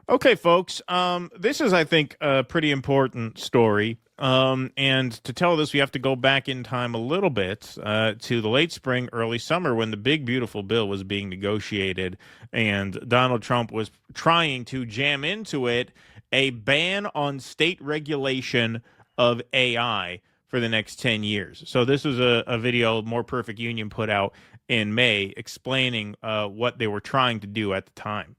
Okay, folks. This is, I think, a pretty important story. And to tell this, we have to go back in time a little bit to the late spring, early summer, when the big, beautiful bill was being negotiated, and Donald Trump was trying to jam into it a ban on state regulation of AI for the next 10 years. So this was a video More Perfect Union put out in May explaining what they were trying to do at the time.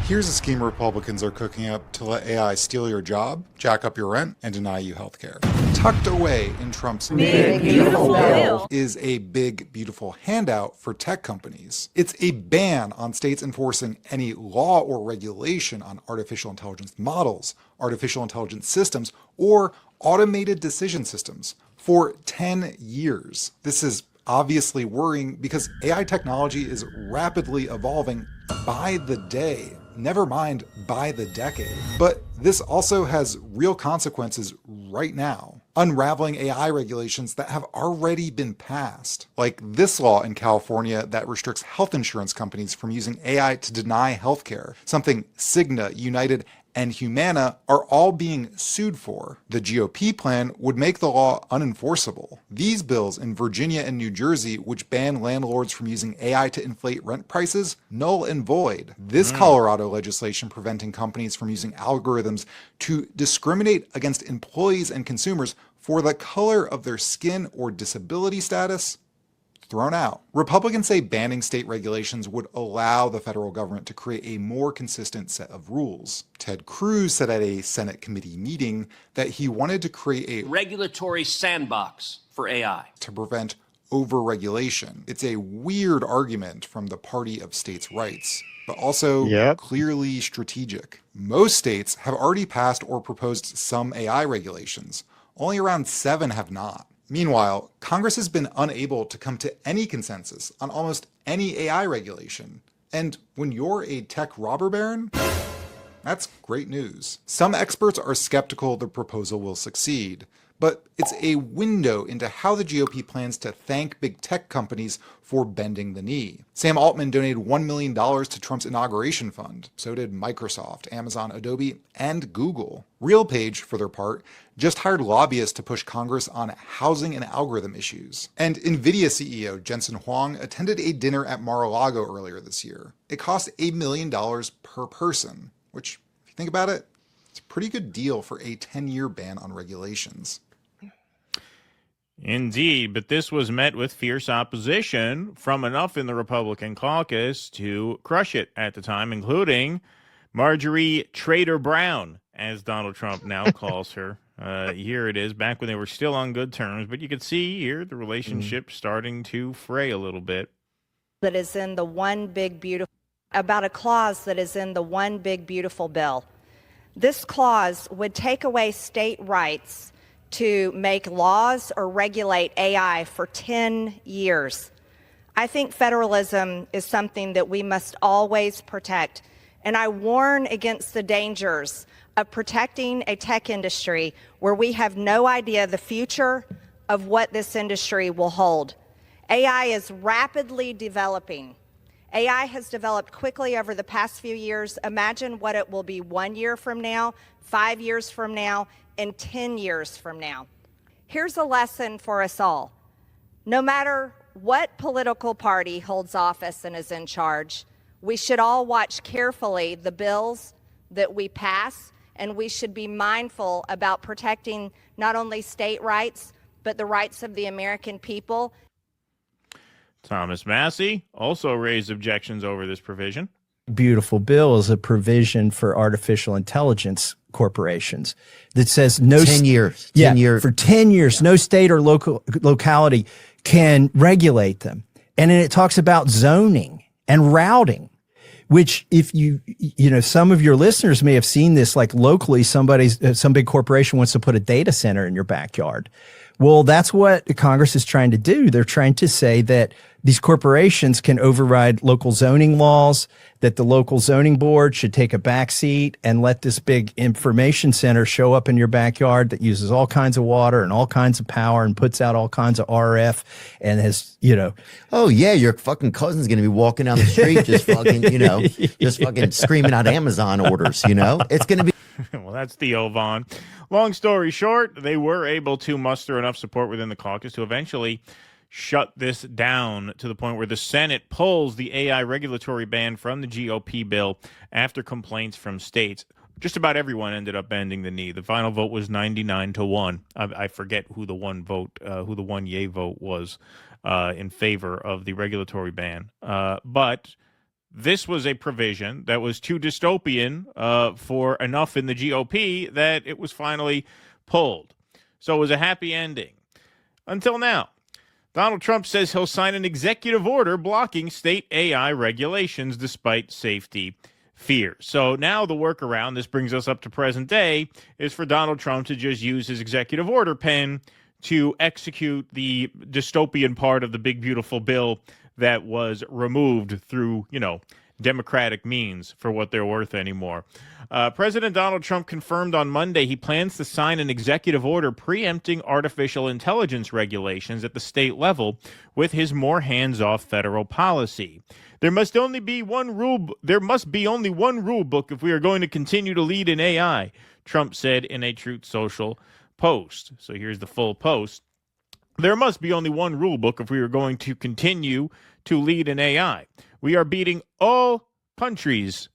Here's a scheme Republicans are cooking up to let AI steal your job, jack up your rent, and deny you health care. Tucked away in Trump's big, beautiful bill is a big, beautiful handout for tech companies. It's a ban on states enforcing any law or regulation on artificial intelligence models, artificial intelligence systems, or automated decision systems for 10 years. This is obviously worrying because AI technology is rapidly evolving by the day. Never mind by the decade. But this also has real consequences right now. Unraveling AI regulations that have already been passed. Like this law in California that restricts health insurance companies from using AI to deny healthcare. Something Cigna, United, and Humana are all being sued for. The GOP plan would make the law unenforceable. These bills in Virginia and New Jersey, which ban landlords from using AI to inflate rent prices, null and void. This Colorado legislation preventing companies from using algorithms to discriminate against employees and consumers for the color of their skin or disability status, thrown out. Republicans say banning state regulations would allow the federal government to create a more consistent set of rules. Ted Cruz said at a Senate committee meeting that he wanted to create a regulatory sandbox for AI to prevent overregulation. It's a weird argument from the party of states' rights, but also clearly strategic. Most states have already passed or proposed some AI regulations. Only around 7 have not. Meanwhile, Congress has been unable to come to any consensus on almost any AI regulation. And when you're a tech robber baron, that's great news. Some experts are skeptical the proposal will succeed, but it's a window into how the GOP plans to thank big tech companies for bending the knee. Sam Altman donated $1 million to Trump's inauguration fund. So did Microsoft, Amazon, Adobe, and Google. RealPage, for their part, just hired lobbyists to push Congress on housing and algorithm issues. And NVIDIA CEO Jensen Huang attended a dinner at Mar-a-Lago earlier this year. It cost $1 million per person, which, if you think about it, it's a pretty good deal for a 10-year ban on regulations. Indeed, but this was met with fierce opposition from enough in the Republican caucus to crush it at the time, including Marjorie Trader Brown, as Donald Trump now calls her. Here it is, back when they were still on good terms, but you could see here the relationship starting to fray a little bit. That is in the one big beautiful, about a clause that is in the one big beautiful bill. This clause would take away state rights to make laws or regulate AI for 10 years. I think federalism is something that we must always protect, and I warn against the dangers of protecting a tech industry where we have no idea the future of what this industry will hold. AI is rapidly developing. AI has developed quickly over the past few years. Imagine what it will be 1 year from now, 5 years from now, and 10 years from now. Here's a lesson for us all. No matter what political party holds office and is in charge, we should all watch carefully the bills that we pass, and we should be mindful about protecting not only state rights, but the rights of the American people. Thomas Massey also raised objections over this provision. Beautiful bill is a provision for artificial intelligence corporations that says no 10 years. For 10 years, no state or locality can regulate them. And then it talks about zoning and routing, which if you know, some of your listeners may have seen this, like locally, some big corporation wants to put a data center in your backyard. Well, that's what Congress is trying to do. They're trying to say that these corporations can override local zoning laws, that the local zoning board should take a back seat and let this big information center show up in your backyard that uses all kinds of water and all kinds of power and puts out all kinds of RF and has, oh yeah, your fucking cousin's going to be walking down the street just fucking, just fucking screaming out Amazon orders, It's going to be. Well, that's Theo Vaughn. Long story short, they were able to muster enough support within the caucus to eventually shut this down to the point where the Senate pulls the AI regulatory ban from the GOP bill after complaints from states. Just about everyone ended up bending the knee. The final vote was 99-1. I forget who the one yay vote was in favor of the regulatory ban. But this was a provision that was too dystopian for enough in the GOP that it was finally pulled. So it was a happy ending. Until now. Donald Trump says he'll sign an executive order blocking state AI regulations despite safety fears. So now the workaround, this brings us up to present day, is for Donald Trump to just use his executive order pen to execute the dystopian part of the big, beautiful bill that was removed through, democratic means for what they're worth anymore. President Donald Trump confirmed on Monday he plans to sign an executive order preempting artificial intelligence regulations at the state level with his more hands-off federal policy. There must be only one rule book if we are going to continue to lead in AI, Trump said in a Truth Social post. So here's the full post. There must be only one rule book if we are going to continue to lead in AI. We are beating all countries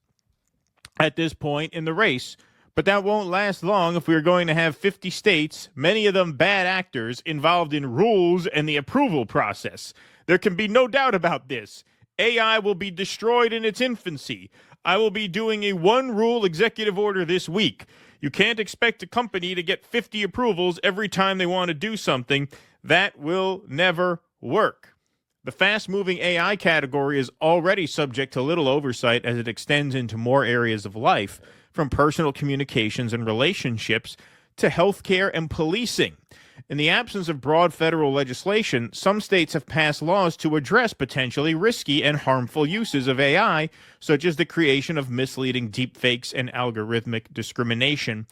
at this point in the race, but that won't last long if we are going to have 50 states, many of them bad actors, involved in rules and the approval process. There can be no doubt about this. AI will be destroyed in its infancy. I will be doing a one-rule executive order this week. You can't expect a company to get 50 approvals every time they want to do something. That will never work. The fast-moving AI category is already subject to little oversight as it extends into more areas of life, from personal communications and relationships to healthcare and policing. In the absence of broad federal legislation, some states have passed laws to address potentially risky and harmful uses of AI, such as the creation of misleading deepfakes and algorithmic discrimination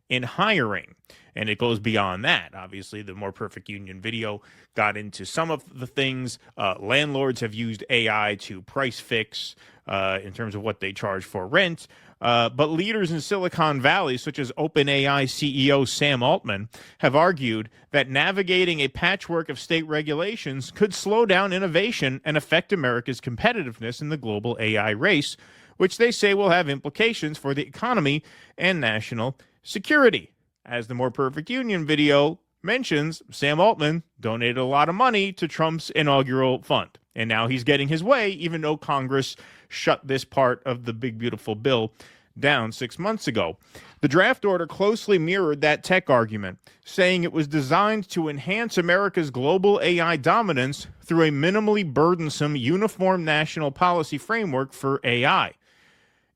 in hiring. And it goes beyond that. Obviously, the More Perfect Union video got into some of the things. Landlords have used AI to price fix in terms of what they charge for rent. But leaders in Silicon Valley, such as OpenAI CEO Sam Altman, have argued that navigating a patchwork of state regulations could slow down innovation and affect America's competitiveness in the global AI race, which they say will have implications for the economy and national security. As the More Perfect Union video mentions, Sam Altman donated a lot of money to Trump's inaugural fund. And now he's getting his way, even though Congress shut this part of the big, beautiful bill down 6 months ago. The draft order closely mirrored that tech argument, saying it was designed to enhance America's global AI dominance through a minimally burdensome, uniform national policy framework for AI.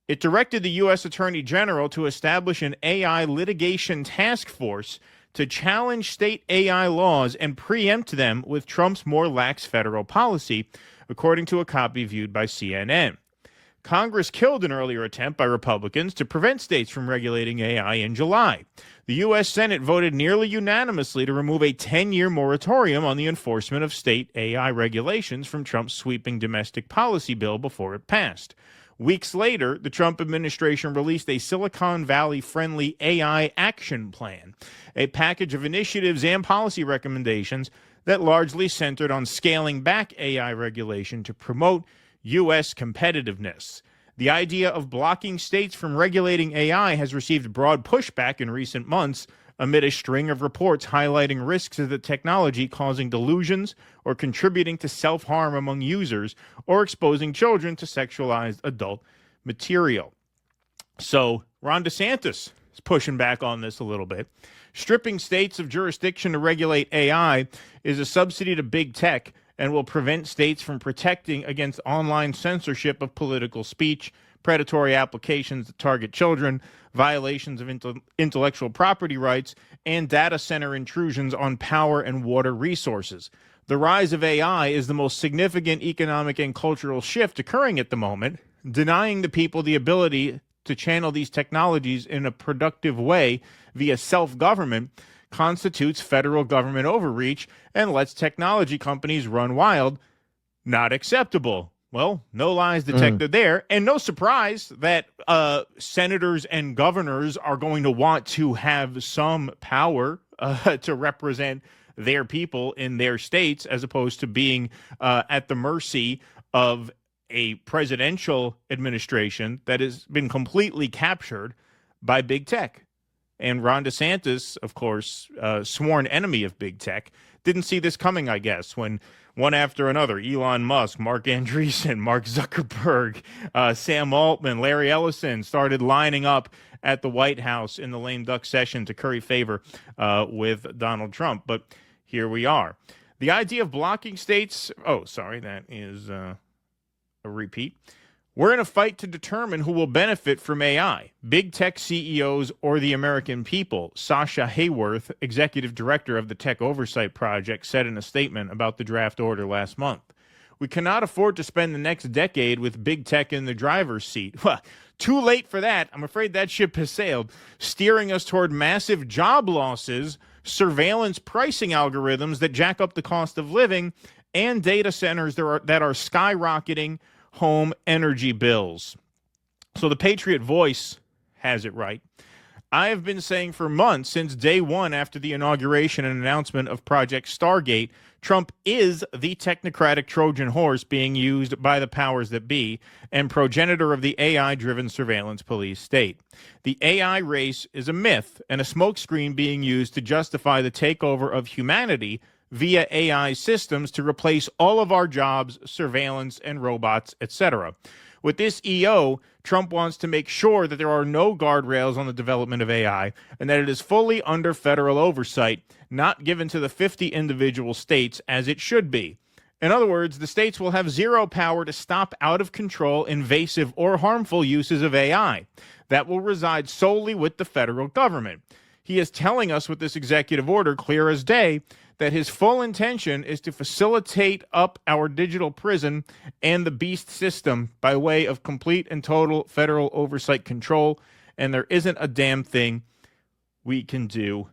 It directed the U.S. Attorney General to establish an AI litigation task force to challenge state AI laws and preempt them with Trump's more lax federal policy, according to a copy viewed by CNN. Congress killed an earlier attempt by Republicans to prevent states from regulating AI in July. The U.S. Senate voted nearly unanimously to remove a 10-year moratorium on the enforcement of state AI regulations from Trump's sweeping domestic policy bill before it passed. Weeks later, the Trump administration released a Silicon Valley-friendly AI action plan, a package of initiatives and policy recommendations that largely centered on scaling back AI regulation to promote U.S. competitiveness. The idea of blocking states from regulating AI has received broad pushback in recent months, amid a string of reports highlighting risks of the technology causing delusions or contributing to self-harm among users or exposing children to sexualized adult material. So Ron DeSantis is pushing back on this a little bit. Stripping states of jurisdiction to regulate AI is a subsidy to big tech and will prevent states from protecting against online censorship of political speech, predatory applications that target children, violations of intellectual property rights, and data center intrusions on power and water resources. The rise of AI is the most significant economic and cultural shift occurring at the moment, denying the people the ability to channel these technologies in a productive way via self-government constitutes federal government overreach and lets technology companies run wild. Not acceptable. Well, no lies detected there. And no surprise that senators and governors are going to want to have some power to represent their people in their states, as opposed to being at the mercy of a presidential administration that has been completely captured by big tech. And Ron DeSantis, of course, sworn enemy of big tech, didn't see this coming, I guess, when one after another, Elon Musk, Mark Andreessen, Mark Zuckerberg, Sam Altman, Larry Ellison started lining up at the White House in the lame duck session to curry favor with Donald Trump. But here we are. The idea of blocking states, that is a repeat. We're in a fight to determine who will benefit from AI, big tech CEOs or the American people, Sasha Hayworth, executive director of the Tech Oversight Project, said in a statement about the draft order last month. We cannot afford to spend the next decade with big tech in the driver's seat. Well, too late for that. I'm afraid that ship has sailed, steering us toward massive job losses, surveillance pricing algorithms that jack up the cost of living, and data centers that are skyrocketing home energy bills. So the Patriot Voice has it right. I have been saying for months, since day one after the inauguration and announcement of Project Stargate, Trump is the technocratic Trojan horse being used by the powers that be and progenitor of the AI-driven surveillance police state. The AI race is a myth and a smokescreen being used to justify the takeover of humanity via AI systems to replace all of our jobs, surveillance, and robots, etc. With this EO, Trump wants to make sure that there are no guardrails on the development of AI and that it is fully under federal oversight, not given to the 50 individual states as it should be. In other words, the states will have zero power to stop out of control, invasive, or harmful uses of AI. That will reside solely with the federal government. He is telling us with this executive order, clear as day, that his full intention is to facilitate up our digital prison and the beast system by way of complete and total federal oversight control, and there isn't a damn thing we can do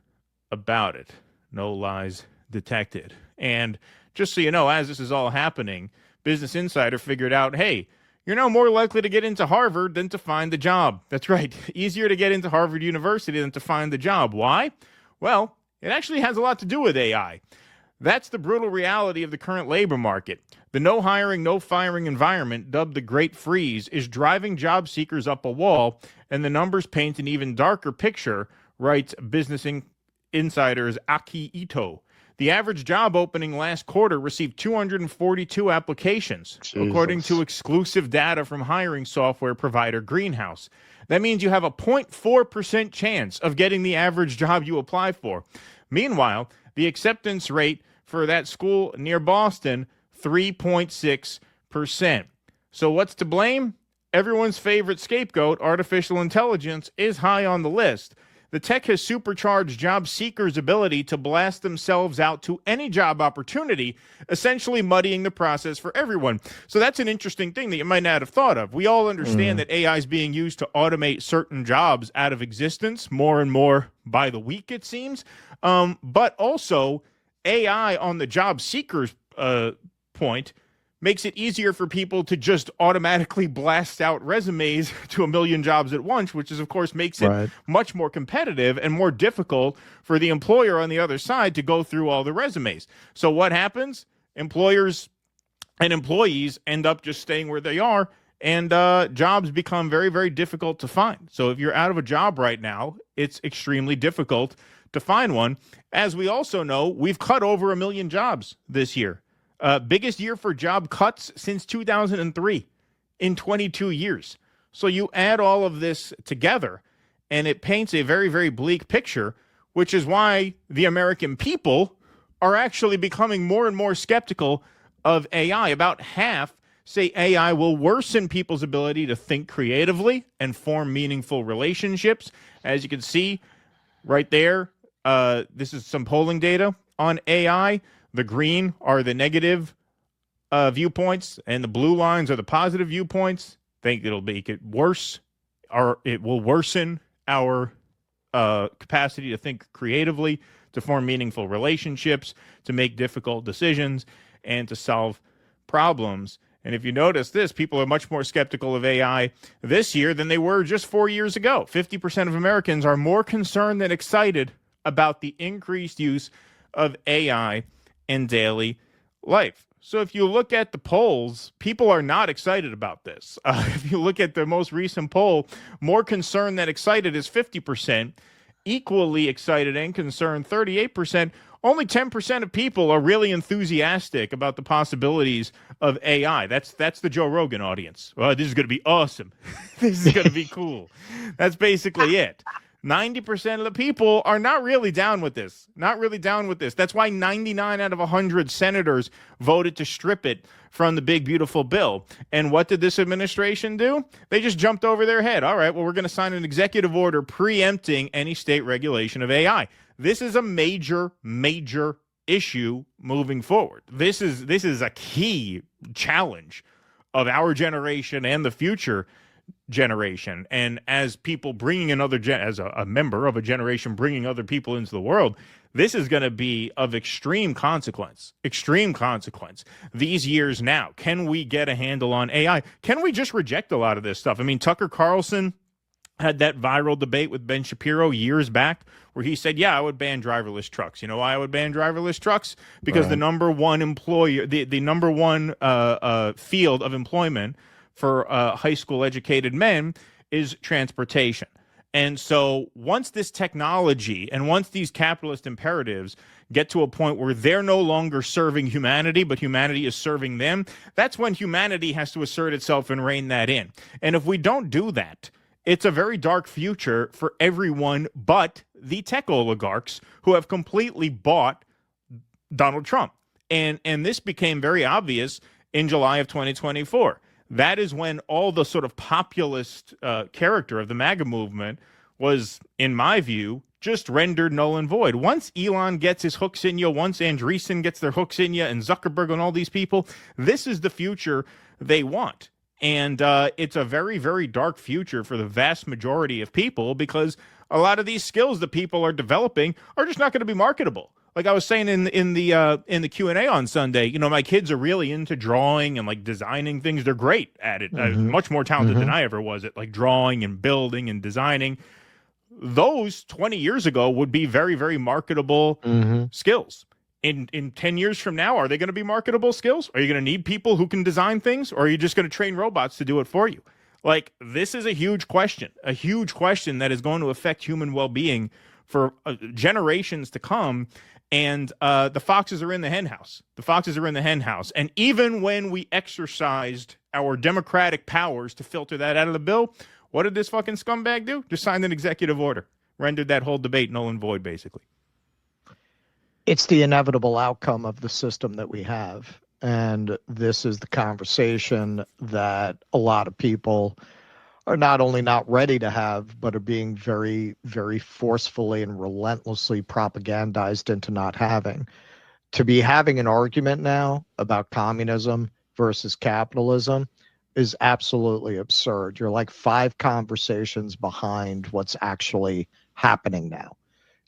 about it. No lies detected. And just so you know, as this is all happening, Business Insider figured out, hey, you're now more likely to get into Harvard than to find the job. That's right. Easier to get into Harvard University than to find the job. Why? Well, it actually has a lot to do with AI. That's the brutal reality of the current labor market. The no hiring, no firing environment, dubbed the Great Freeze, is driving job seekers up a wall, and the numbers paint an even darker picture, writes Business Insider's Aki Ito. The average job opening last quarter received 242 applications, according to exclusive data from hiring software provider Greenhouse. That means you have a 0.4% chance of getting the average job you apply for. Meanwhile, the acceptance rate for that school near Boston, 3.6%. So what's to blame? Everyone's favorite scapegoat, artificial intelligence, is high on the list. The tech has supercharged job seekers' ability to blast themselves out to any job opportunity, essentially muddying the process for everyone. So that's an interesting thing that you might not have thought of. We all understand that AI is being used to automate certain jobs out of existence, more and more by the week, it seems. But also, AI on the job seekers' point makes it easier for people to just automatically blast out resumes to a million jobs at once, which is, of course, makes it much more competitive and more difficult for the employer on the other side to go through all the resumes. So what happens? Employers and employees end up just staying where they are, and jobs become very, very difficult to find. So if you're out of a job right now, it's extremely difficult to find one. As we also know, we've cut over 1 million jobs this year. Biggest year for job cuts since 2003 in 22 years. So you add all of this together, and it paints a very, very bleak picture, which is why the American people are actually becoming more and more skeptical of AI. About half say AI will worsen people's ability to think creatively and form meaningful relationships. As you can see right there, this is some polling data on AI. The green are the negative viewpoints, and the blue lines are the positive viewpoints. Think it'll make it worse, or it will worsen our capacity to think creatively, to form meaningful relationships, to make difficult decisions, and to solve problems. And if you notice this, people are much more skeptical of AI this year than they were just 4 years ago. 50% of Americans are more concerned than excited about the increased use of AI in daily life. So if you look at the polls, people are not excited about this. If you look at the most recent poll, more concerned than excited is 50%, equally excited and concerned 38%. Only 10% of people are really enthusiastic about the possibilities of AI. That's the Joe Rogan audience. Well, this is going to be awesome. This is going to be cool. That's basically it. 90% of the people are not really down with this. Not really down with this. That's why 99 out of 100 senators voted to strip it from the big, beautiful bill. And what did this administration do? They just jumped over their head. All right, well, we're going to sign an executive order preempting any state regulation of AI. This is a major, major issue moving forward. This is a key challenge of our generation and the future generation. And as people bringing another as a member of a generation bringing other people into the world, this is going to be of extreme consequence. These years now, can we get a handle on AI? Can we just reject a lot of this stuff? I mean, Tucker Carlson had that viral debate with Ben Shapiro years back where he said, yeah, I would ban driverless trucks. You know why I would ban driverless trucks? Because the number one employer, the number one field of employment for high school educated men is transportation. And so once this technology and once these capitalist imperatives get to a point where they're no longer serving humanity, but humanity is serving them, that's when humanity has to assert itself and rein that in. And if we don't do that, it's a very dark future for everyone but the tech oligarchs who have completely bought Donald Trump. And this became very obvious in July of 2024. That is when all the sort of populist character of the MAGA movement was, in my view, just rendered null and void. Once Elon gets his hooks in you, once Andreessen gets their hooks in you, and Zuckerberg and all these people, this is the future they want. And it's a very, very dark future for the vast majority of people because a lot of these skills that people are developing are just not going to be marketable. Like I was saying in the Q&A on Sunday, you know, my kids are really into drawing and like designing things. They're great at it. Much more talented than I ever was at like drawing and building and designing. Those 20 years ago would be very, very marketable skills. In 10 years from now, are they going to be marketable skills? Are you going to need people who can design things, or are you just going to train robots to do it for you? Like, this is a huge question that is going to affect human well-being for generations to come. And the foxes are in the hen house. And even when we exercised our democratic powers to filter that out of the bill, what did this fucking scumbag do? Just signed an executive order, rendered that whole debate null and void, basically. It's the inevitable outcome of the system that we have. And this is the conversation that a lot of people are not only not ready to have, but are being very, very forcefully and relentlessly propagandized into not having. To be having an argument now about communism versus capitalism is absolutely absurd. You're like 5 conversations behind what's actually happening now.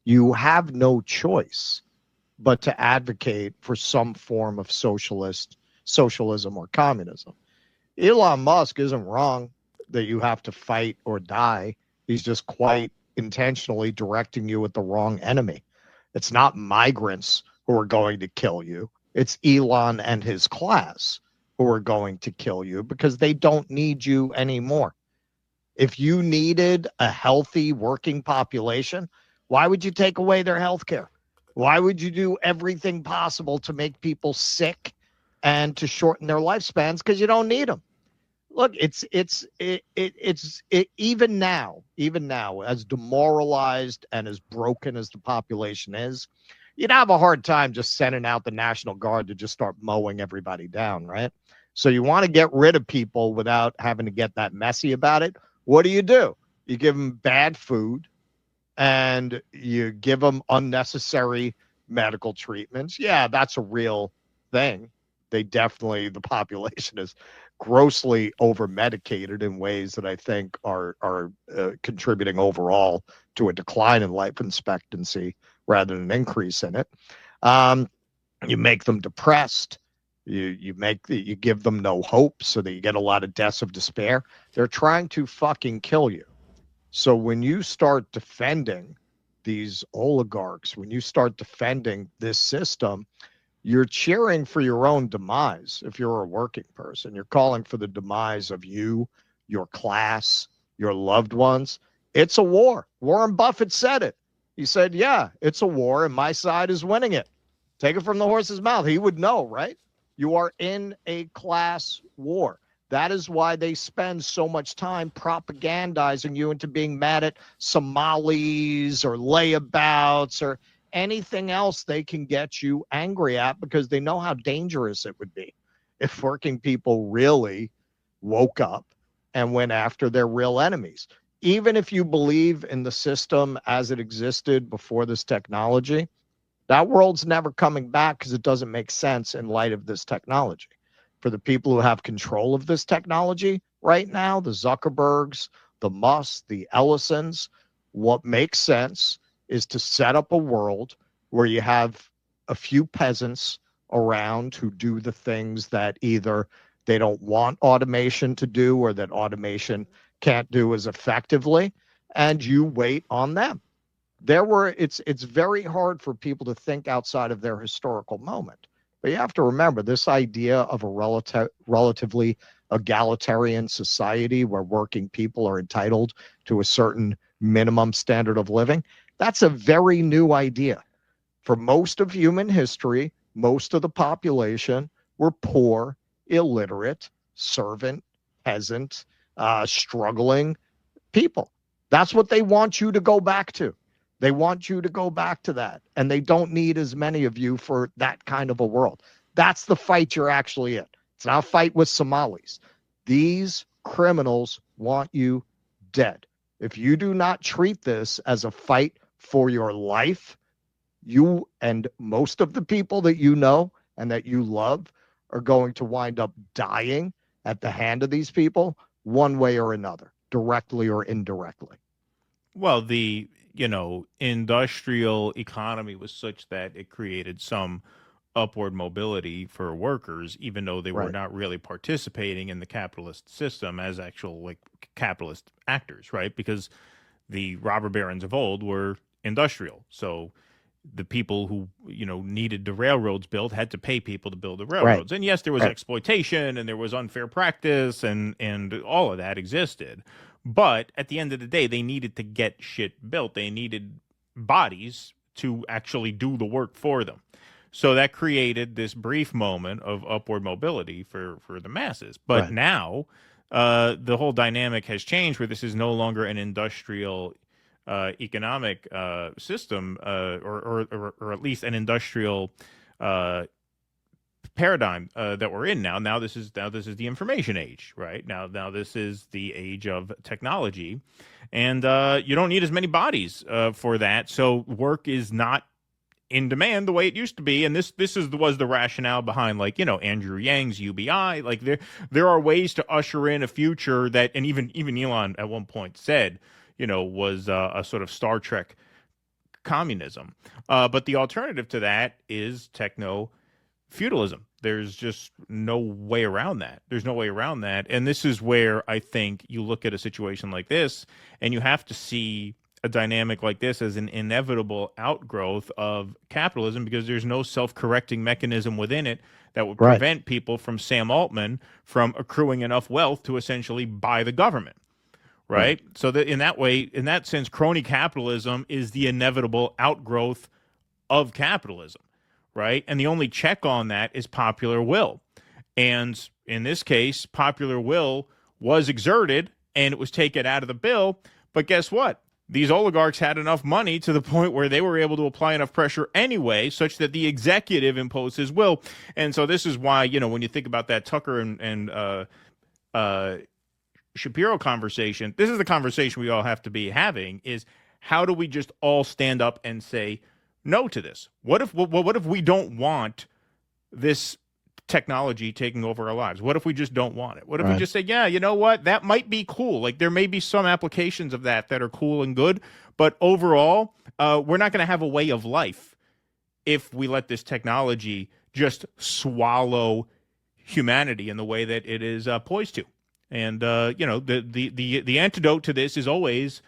You have no choice but to advocate for some form of socialism or communism. Elon Musk isn't wrong that you have to fight or die. He's just quite intentionally directing you at the wrong enemy. It's not migrants who are going to kill you. It's Elon and his class who are going to kill you because they don't need you anymore. If you needed a healthy working population, why would you take away their health care? Why would you do everything possible to make people sick and to shorten their lifespans? Because you don't need them. Look, it's even now, as demoralized and as broken as the population is, you'd have a hard time just sending out the National Guard to just start mowing everybody down, right? So you want to get rid of people without having to get that messy about it. What do? You give them bad food, and you give them unnecessary medical treatments. Yeah, that's a real thing. The population is grossly over medicated in ways that I think are contributing overall to a decline in life expectancy rather than an increase in it. You make them depressed. You give them no hope, so that you get a lot of deaths of despair. They're trying to fucking kill you. So when you start defending these oligarchs, when you start defending this system, you're cheering for your own demise. If you're a working person, you're calling for the demise of you, your class, your loved ones. It's a war. Warren Buffett said it. He said, yeah, it's a war and my side is winning it. Take it from the horse's mouth. He would know, right? You are in a class war. That is why they spend so much time propagandizing you into being mad at Somalis or layabouts or anything else they can get you angry at, because they know how dangerous it would be if working people really woke up and went after their real enemies. Even if you believe in the system as it existed before this technology, that world's never coming back because it doesn't make sense in light of this technology. For the people who have control of this technology right now, the Zuckerbergs, the Musks, the Ellisons, what makes sense is to set up a world where you have a few peasants around who do the things that either they don't want automation to do or that automation can't do as effectively, and you wait on them. It's very hard for people to think outside of their historical moment. But you have to remember, this idea of a relatively egalitarian society where working people are entitled to a certain minimum standard of living, that's a very new idea. For most of human history, most of the population were poor, illiterate, servant, peasant, struggling people. That's what they want you to go back to. They want you to go back to that, and they don't need as many of you for that kind of a world. That's the fight you're actually in. It's not a fight with Somalis. These criminals want you dead. If you do not treat this as a fight for your life, you and most of the people that you know and that you love are going to wind up dying at the hand of these people one way or another, directly or indirectly. Well, the industrial economy was such that it created some upward mobility for workers, even though they were not really participating in the capitalist system as actual capitalist actors, right? Because the robber barons of old were industrial. So the people who, needed the railroads built had to pay people to build the railroads. And yes, there was exploitation and there was unfair practice and all of that existed. But at the end of the day, they needed to get shit built. They needed bodies to actually do the work for them. So that created this brief moment of upward mobility for the masses. But now the whole dynamic has changed where this is no longer an industrial economic system or at least an industrial paradigm that we're in now. Now this is the information age, right? Now this is the age of technology, and you don't need as many bodies for that. So work is not in demand the way it used to be, and this was the rationale behind Andrew Yang's UBI. Like there are ways to usher in a future that, and even Elon at one point said, was a sort of Star Trek communism. But the alternative to that is techno-feudalism. There's just no way around that. There's no way around that. And this is where I think you look at a situation like this and you have to see a dynamic like this as an inevitable outgrowth of capitalism, because there's no self-correcting mechanism within it that would prevent people from Sam Altman from accruing enough wealth to essentially buy the government. Right. So that in that sense, crony capitalism is the inevitable outgrowth of capitalism. Right. And the only check on that is popular will. And in this case, popular will was exerted and it was taken out of the bill. But guess what? These oligarchs had enough money to the point where they were able to apply enough pressure anyway, such that the executive imposed his will. And so this is why, when you think about that Tucker and Shapiro conversation, this is the conversation we all have to be having, is how do we just all stand up and say, no to this? What if we don't want this technology taking over our lives? What if we just don't want it? What if we just say, yeah, you know what? That might be cool. Like there may be some applications of that are cool and good, but overall, we're not going to have a way of life if we let this technology just swallow humanity in the way that it is poised to. And the antidote to this is always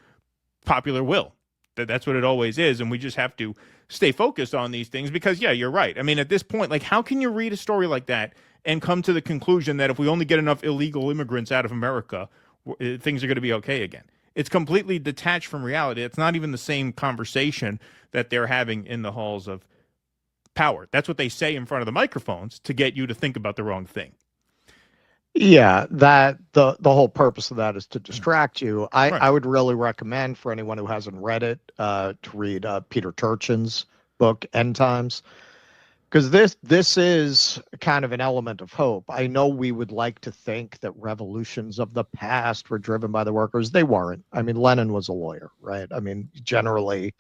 popular will. That's what it always is, and we just have to stay focused on these things because, yeah, you're right. I mean, at this point, like, how can you read a story like that and come to the conclusion that if we only get enough illegal immigrants out of America, things are going to be okay again? It's completely detached from reality. It's not even the same conversation that they're having in the halls of power. That's what they say in front of the microphones to get you to think about the wrong thing. Yeah, that the whole purpose of that is to distract you. I would really recommend for anyone who hasn't read it to read Peter Turchin's book End Times, because this is kind of an element of hope. I know we would like to think that revolutions of the past were driven by the workers. They weren't. I mean, Lenin was a lawyer, right? I mean, generally,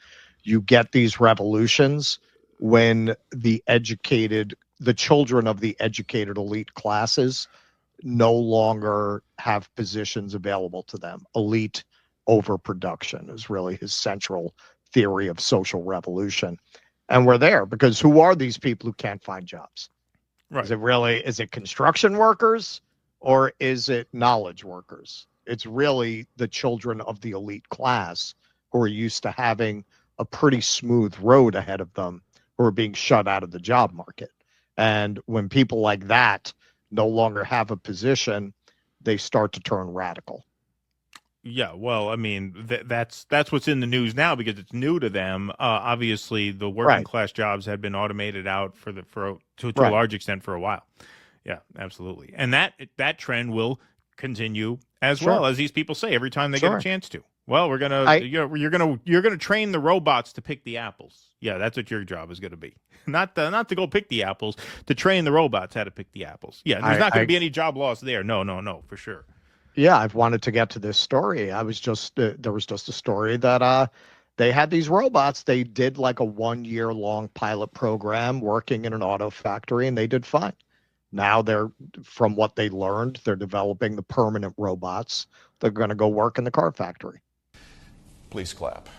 you get these revolutions when the children of the educated elite classes no longer have positions available to them. Elite overproduction is really his central theory of social revolution. And we're there because who are these people who can't find jobs? Right. Is it construction workers or is it knowledge workers? It's really the children of the elite class who are used to having a pretty smooth road ahead of them who are being shut out of the job market. And when people like that no longer have a position, they start to turn radical. Yeah, well, I mean, that's what's in the news now because it's new to them. Obviously, the working class jobs had been automated out to a large extent for a while. Yeah, absolutely, and that trend will continue as well, as these people say every time they get a chance to. Well, you're gonna train the robots to pick the apples. Yeah, that's what your job is going to be. Not to go pick the apples, to train the robots how to pick the apples. Yeah, there's not going to be any job loss there. No, for sure. Yeah, I've wanted to get to this story. There was just a story that they had these robots. They did like a 1-year-long pilot program working in an auto factory, and they did fine. Now from what they learned, they're developing the permanent robots. They're going to go work in the car factory. Please clap.